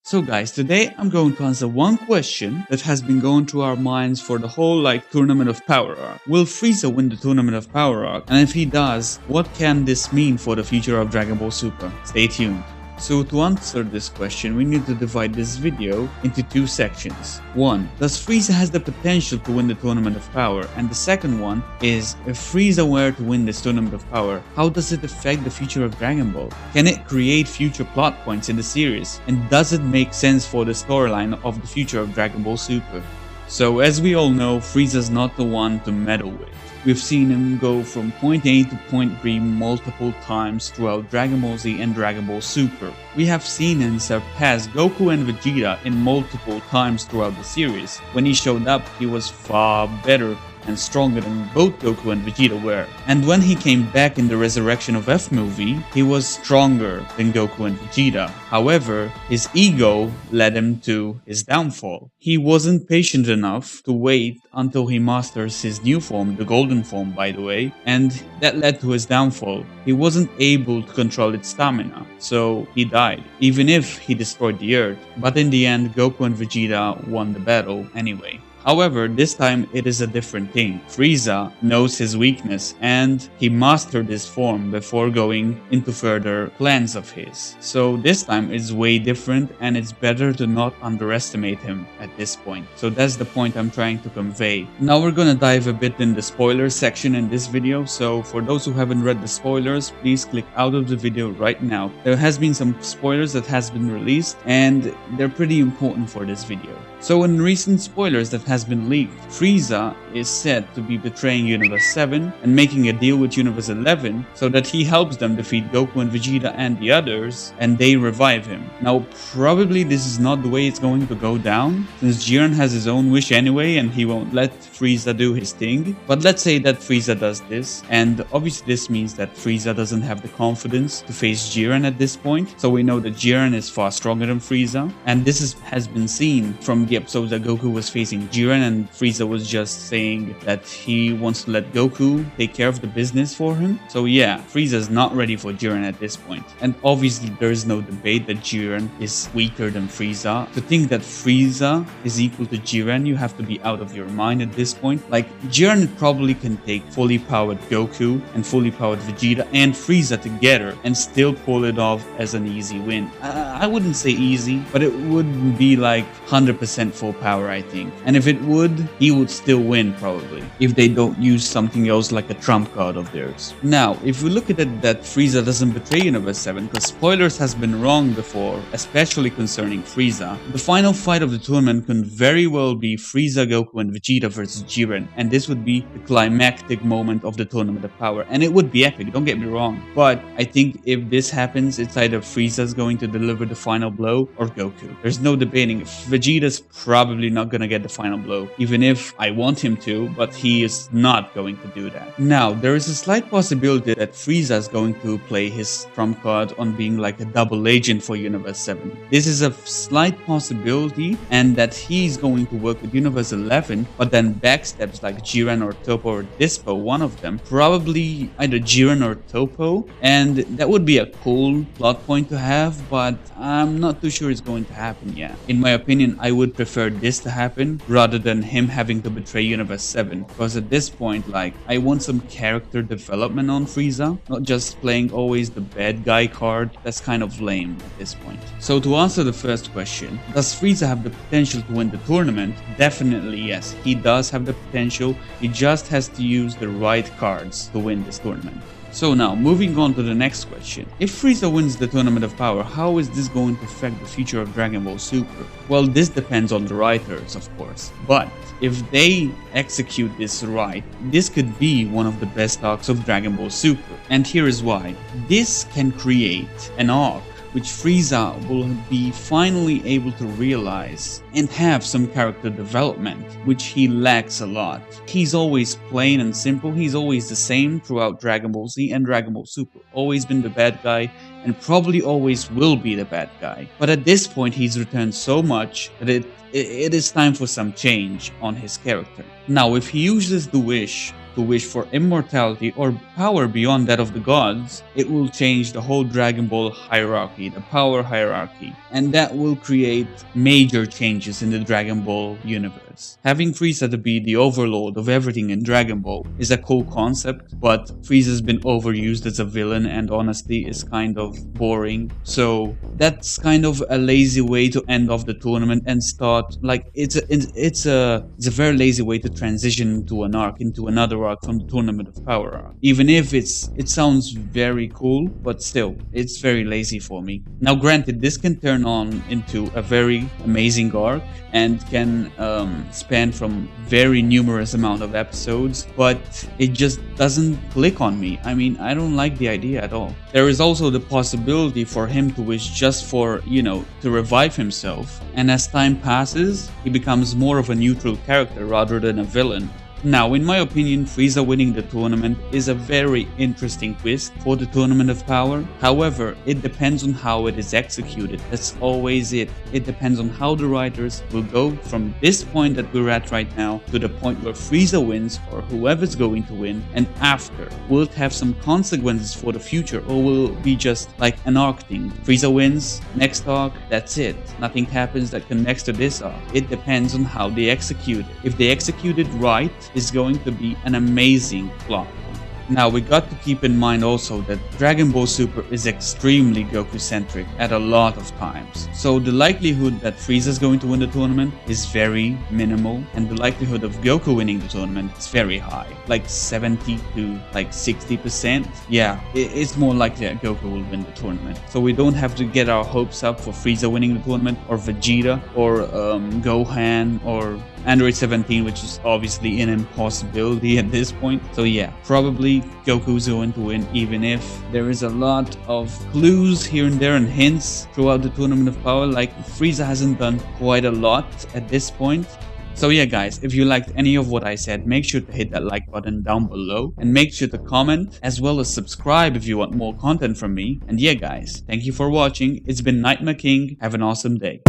So guys, today I'm going to answer one question that has been going through our minds for the whole Tournament of Power arc. Will Frieza win the Tournament of Power arc? And if he does, what can this mean for the future of Dragon Ball Super? Stay tuned. So to answer this question, we need to divide this video into two sections. One, does Frieza has the potential to win the Tournament of Power? And the second one is, if Frieza were to win this Tournament of Power, how does it affect the future of Dragon Ball? Can it create future plot points in the series? And does it make sense for the storyline of the future of Dragon Ball Super? So as we all know, Frieza's not the one to meddle with. We've seen him go from point A to point B multiple times throughout Dragon Ball Z and Dragon Ball Super. We have seen him surpass Goku and Vegeta in multiple times throughout the series. When he showed up, he was far better and stronger than both Goku and Vegeta were. And when he came back in the Resurrection of F movie, he was stronger than Goku and Vegeta. However, his ego led him to his downfall. He wasn't patient enough to wait until he masters his new form, the golden form by the way, and that led to his downfall. He wasn't able to control its stamina, so he died, even if he destroyed the earth. But in the end, Goku and Vegeta won the battle anyway. However, this time it is a different thing. Frieza knows his weakness and he mastered his form before going into further plans of his. So this time it's way different and it's better to not underestimate him at this point. So that's the point I'm trying to convey. Now we're gonna dive a bit in the spoilers section in this video. So for those who haven't read the spoilers, please click out of the video right now. There has been some spoilers that has been released and they're pretty important for this video. So in recent spoilers that has been leaked, Frieza is said to be betraying Universe 7 and making a deal with Universe 11 so that he helps them defeat Goku and Vegeta and the others and they revive him. Now probably this is not the way it's going to go down, since Jiren has his own wish anyway and he won't let Frieza do his thing. But let's say that Frieza does this, and obviously this means that Frieza doesn't have the confidence to face Jiren at this point. So we know that Jiren is far stronger than Frieza, and this has been seen from the episodes that Goku was facing Jiren and Frieza was just saying that he wants to let Goku take care of the business for him. So yeah, Frieza's not ready for Jiren at this point. And obviously there is no debate that Jiren is weaker than Frieza. To think that Frieza is equal to Jiren, you have to be out of your mind at this point. Like, Jiren probably can take fully powered Goku and fully powered Vegeta and Frieza together and still pull it off as an easy win. I wouldn't say easy, but it would be like 100% full power, I think. And if it would, he would still win probably, if they don't use something else like a trump card of theirs. Now, if we look at it that Frieza doesn't betray Universe 7, because spoilers has been wrong before, especially concerning Frieza, the final fight of the tournament can very well be Frieza, Goku and Vegeta versus Jiren, and this would be the climactic moment of the Tournament of Power, and it would be epic, don't get me wrong. But I think if this happens, it's either Frieza's going to deliver the final blow or Goku. There's no debating. Vegeta's probably not gonna get the final blow, even if I want him to, but he is not going to do that. Now, there is a slight possibility that Frieza is going to play his trump card on being like a double agent for Universe 7. This is a slight possibility, and that he's going to work with Universe 11, but then backstabs like Jiren or Toppo or Dispo, one of them, probably either Jiren or Toppo, and that would be a cool plot point to have, but I'm not too sure it's going to happen yet. In my opinion, I would prefer this to happen rather than him having to betray Universe 7, because at this point, like, I want some character development on Frieza, not just playing always the bad guy card. That's kind of lame at this point. So to answer the first question, does Frieza have the potential to win the tournament? Definitely yes, he does have the potential. He just has to use the right cards to win this tournament. So now, moving on to the next question. If Frieza wins the Tournament of Power, how is this going to affect the future of Dragon Ball Super? Well, this depends on the writers, of course. But if they execute this right, this could be one of the best arcs of Dragon Ball Super. And here is why. This can create an arc which Frieza will be finally able to realize and have some character development, which he lacks a lot. He's always plain and simple, he's always the same throughout Dragon Ball Z and Dragon Ball Super. Always been the bad guy, and probably always will be the bad guy. But at this point he's returned so much that it is time for some change on his character. Now, if he uses the wish to wish for immortality or power beyond that of the gods, it will change the whole Dragon Ball hierarchy, the power hierarchy, and that will create major changes in the Dragon Ball universe. Having Frieza to be the overlord of everything in Dragon Ball is a cool concept, but Frieza's been overused as a villain and honestly is kind of boring. So that's kind of a lazy way to end off the tournament and start, like, it's a very lazy way to transition into an arc, into another arc from the Tournament of Power arc. Even if it sounds very cool, but still, it's very lazy for me. Now granted, this can turn on into a very amazing arc and can span from very numerous amount of episodes, but it just doesn't click on me. I mean, I don't like the idea at all. There is also the possibility for him to wish just for, to revive himself, and as time passes, he becomes more of a neutral character rather than a villain. Now, in my opinion, Frieza winning the tournament is a very interesting twist for the Tournament of Power. However, it depends on how it is executed. That's always it. It depends on how the writers will go from this point that we're at right now to the point where Frieza wins or whoever's going to win, and after. Will it have some consequences for the future, or will it be just like an arc thing? Frieza wins, next arc, that's it. Nothing happens that connects to this arc. It depends on how they execute it. If they execute it right, is going to be an amazing plot. Now, we got to keep in mind also that Dragon Ball Super is extremely Goku-centric at a lot of times. So the likelihood that Frieza is going to win the tournament is very minimal, and the likelihood of Goku winning the tournament is very high, like 70 to like 60%. Yeah, it's more likely that Goku will win the tournament. So we don't have to get our hopes up for Frieza winning the tournament, or Vegeta, or Gohan, or Android 17, which is obviously an impossibility at this point. So yeah, probably Goku's going to win, even if there is a lot of clues here and there and hints throughout the Tournament of Power. Like, Frieza hasn't done quite a lot at this point. So yeah guys, if you liked any of what I said, make sure to hit that like button down below, and make sure to comment as well as subscribe if you want more content from me. And yeah guys, thank you for watching. It's been Nightmare King. Have an awesome day.